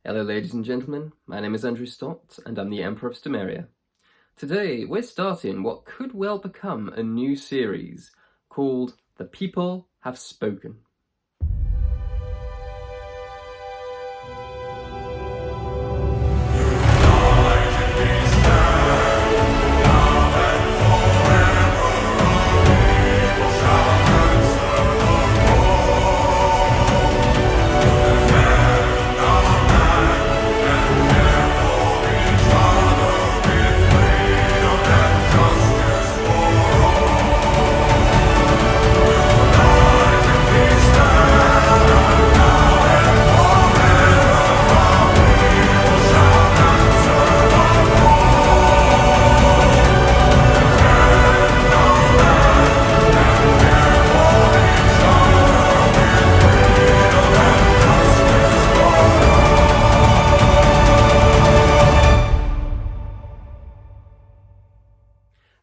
Hello ladies and gentlemen, my name is Andrew Stott and I'm the Emperor of Stomaria. Today we're starting what could well become a new series called The People Have Spoken.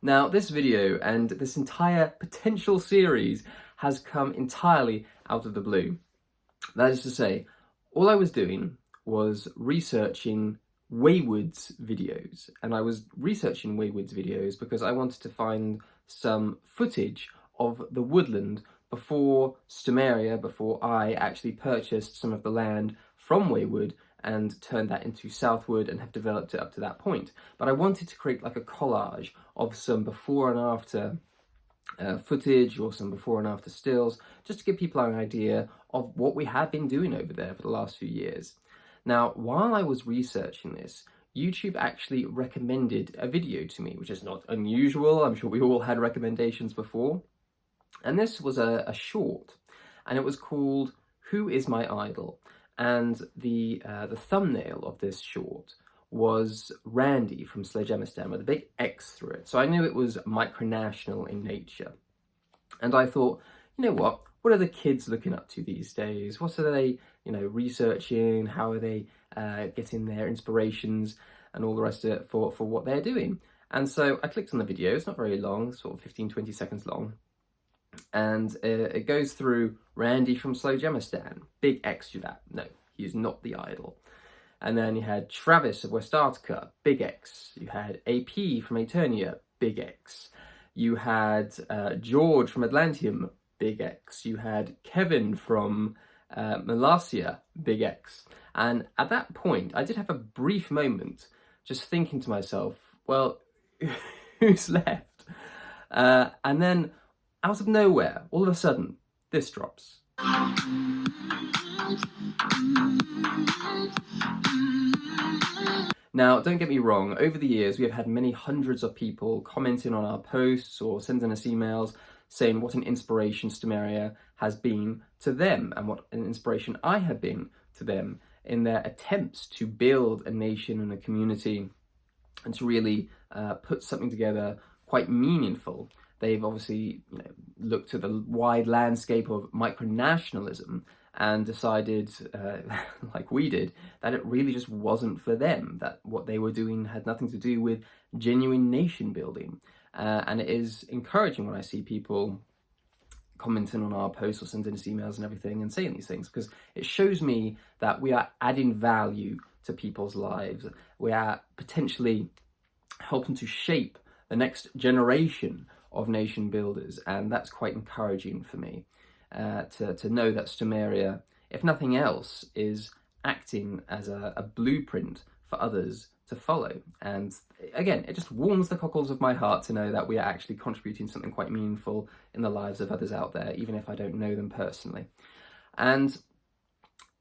Now, this video and this entire potential series has come entirely out of the blue. That is to say, all I was doing was researching Wayward's videos, and I was researching Wayward's videos because I wanted to find some footage of the woodland before Stomaria, before I actually purchased some of the land from Wayward and turned that into Southwood and have developed it up to that point. But I wanted to create like a collage of some before and after footage or some before and after stills, just to give people an idea of what we have been doing over there for the last few years. Now, while I was researching this, YouTube actually recommended a video to me, which is not unusual. I'm sure we all had recommendations before. And this was a short, and it was called Who Is My Idol? And the thumbnail of this short was Randy from Slowjamastan with a big X through it. So I knew it was Micronational in nature. And I thought, you know what are the kids looking up to these days? What are they, researching? How are they getting their inspirations and all the rest of it for what they're doing? And so I clicked on the video. It's not very long, sort of 15-20 seconds long. And it goes through Randy from Slowjamastan, big X to that. No, he is not the idol. And then you had Travis of Westarctica, big X. You had AP from Eternia, big X. You had George from Atlantium, big X. You had Kevin from Molossia, big X. And at that point, I did have a brief moment just thinking to myself, well, who's left? And then out of nowhere, all of a sudden, this drops. Now, don't get me wrong, over the years we have had many hundreds of people commenting on our posts or sending us emails saying what an inspiration Stomaria has been to them and what an inspiration I have been to them in their attempts to build a nation and a community and to really put something together quite meaningful. They've obviously looked at the wide landscape of micronationalism and decided, like we did, that it really just wasn't for them, that what they were doing had nothing to do with genuine nation building. And it is encouraging when I see people commenting on our posts or sending us emails and everything and saying these things, because it shows me that we are adding value to people's lives. We are potentially helping to shape the next generation of nation builders, and that's quite encouraging for me to know that Stomaria, if nothing else, is acting as a blueprint for others to follow. And again, it just warms the cockles of my heart to know that we are actually contributing something quite meaningful in the lives of others out there, even if I don't know them personally. And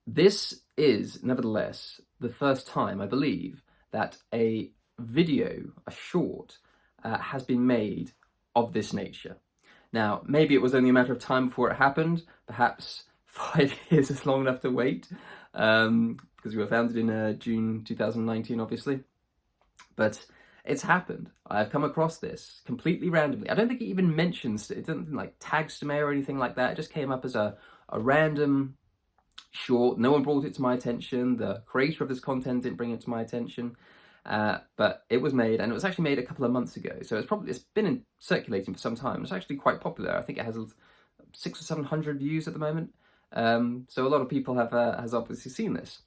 this is, nevertheless, the first time, I believe, that a video, a short, has been made of this nature. Now, maybe it was only a matter of time before it happened. Perhaps 5 years is long enough to wait, because we were founded in June 2019, obviously. But it's happened. I've come across this completely randomly. I don't think it even mentions, it didn't like tag Stomaria or anything like that. It just came up as a random short. No one brought it to my attention. The creator of this content didn't bring it to my attention. But it was made, and it was actually made a couple of months ago. So it's been circulating for some time. It's actually quite popular. I think it has 600 or 700 views at the moment. So a lot of people has obviously seen this.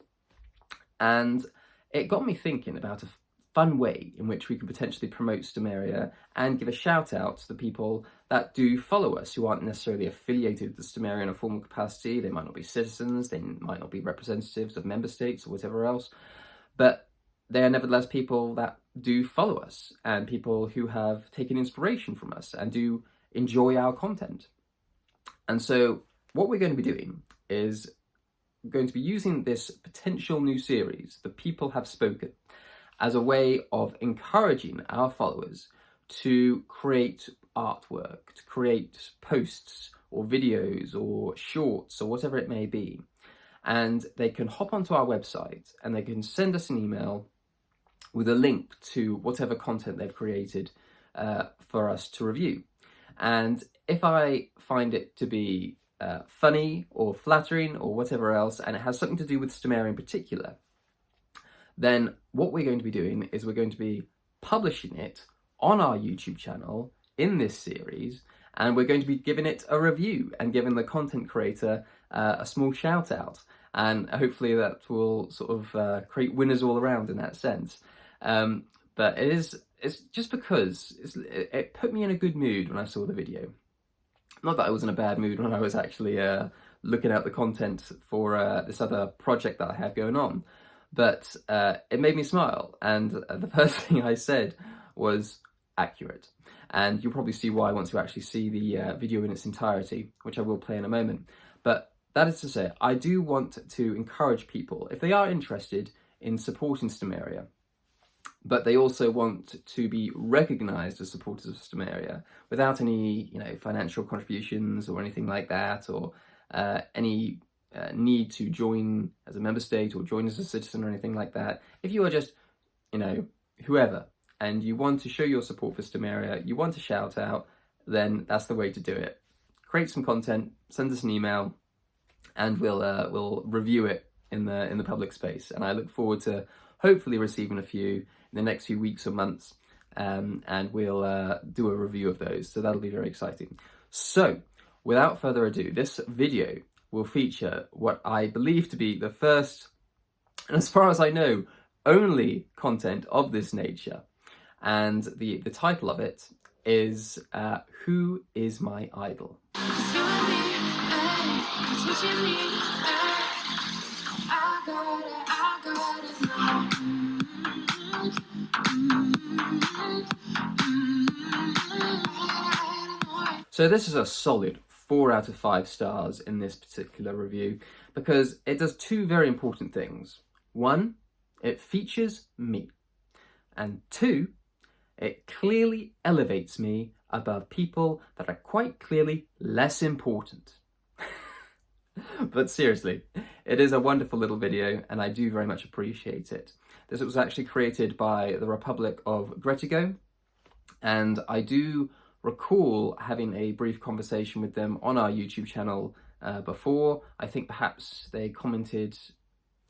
And it got me thinking about a fun way in which we could potentially promote Stomaria and give a shout out to the people that do follow us, who aren't necessarily affiliated with Stomaria in a formal capacity. They might not be citizens, they might not be representatives of member states or whatever else, but they are nevertheless people that do follow us and people who have taken inspiration from us and do enjoy our content. And so what we're going to be doing is going to be using this potential new series, The People Have Spoken, as a way of encouraging our followers to create artwork, to create posts or videos or shorts or whatever it may be. And they can hop onto our website and they can send us an email with a link to whatever content they've created for us to review. And if I find it to be funny or flattering or whatever else, and it has something to do with Stomaria in particular, then what we're going to be doing is we're going to be publishing it on our YouTube channel in this series, and we're going to be giving it a review and giving the content creator a small shout out. And hopefully that will sort of create winners all around in that sense. But it's just because it put me in a good mood when I saw the video. Not that I was in a bad mood when I was actually looking at the content for this other project that I have going on, but it made me smile, and the first thing I said was accurate. And you'll probably see why once you actually see the video in its entirety, which I will play in a moment. But that is to say, I do want to encourage people, if they are interested in supporting Stomaria, but they also want to be recognised as supporters of Stomaria without any, financial contributions or anything like that, or any need to join as a member state or join as a citizen or anything like that. If you are just, whoever, and you want to show your support for Stomaria, you want to shout out, then that's the way to do it. Create some content, send us an email, and we'll review it in the public space. And I look forward to hopefully receiving a few in the next few weeks or months, and we'll do a review of those. So that'll be very exciting. So without further ado, this video will feature what I believe to be the first, and as far as I know, only content of this nature. And the title of it is Who is My Idol? So this is a solid 4 out of 5 stars in this particular review, because it does two very important things. One, it features me. And two, it clearly elevates me above people that are quite clearly less important. But seriously, it is a wonderful little video and I do very much appreciate it. This was actually created by the Republic of Gretigo, and I do recall having a brief conversation with them on our YouTube channel before. I think perhaps they commented,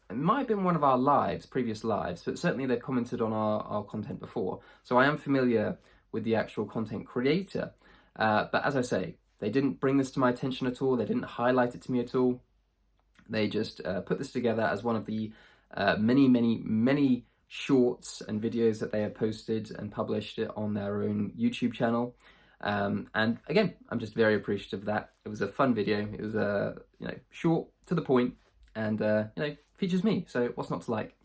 it might have been one of our previous lives, but certainly they've commented on our content before. So I am familiar with the actual content creator, but as I say, they didn't bring this to my attention at all. They didn't highlight it to me at all. They just put this together as one of the many shorts and videos that they have posted and published it on their own YouTube channel. And again, I'm just very appreciative of that. It was a fun video. It was short, to the point, and features me. So what's not to like?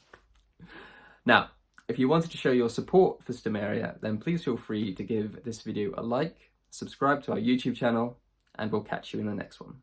Now, if you wanted to show your support for Stomaria, then please feel free to give this video a like, subscribe to our YouTube channel, and we'll catch you in the next one.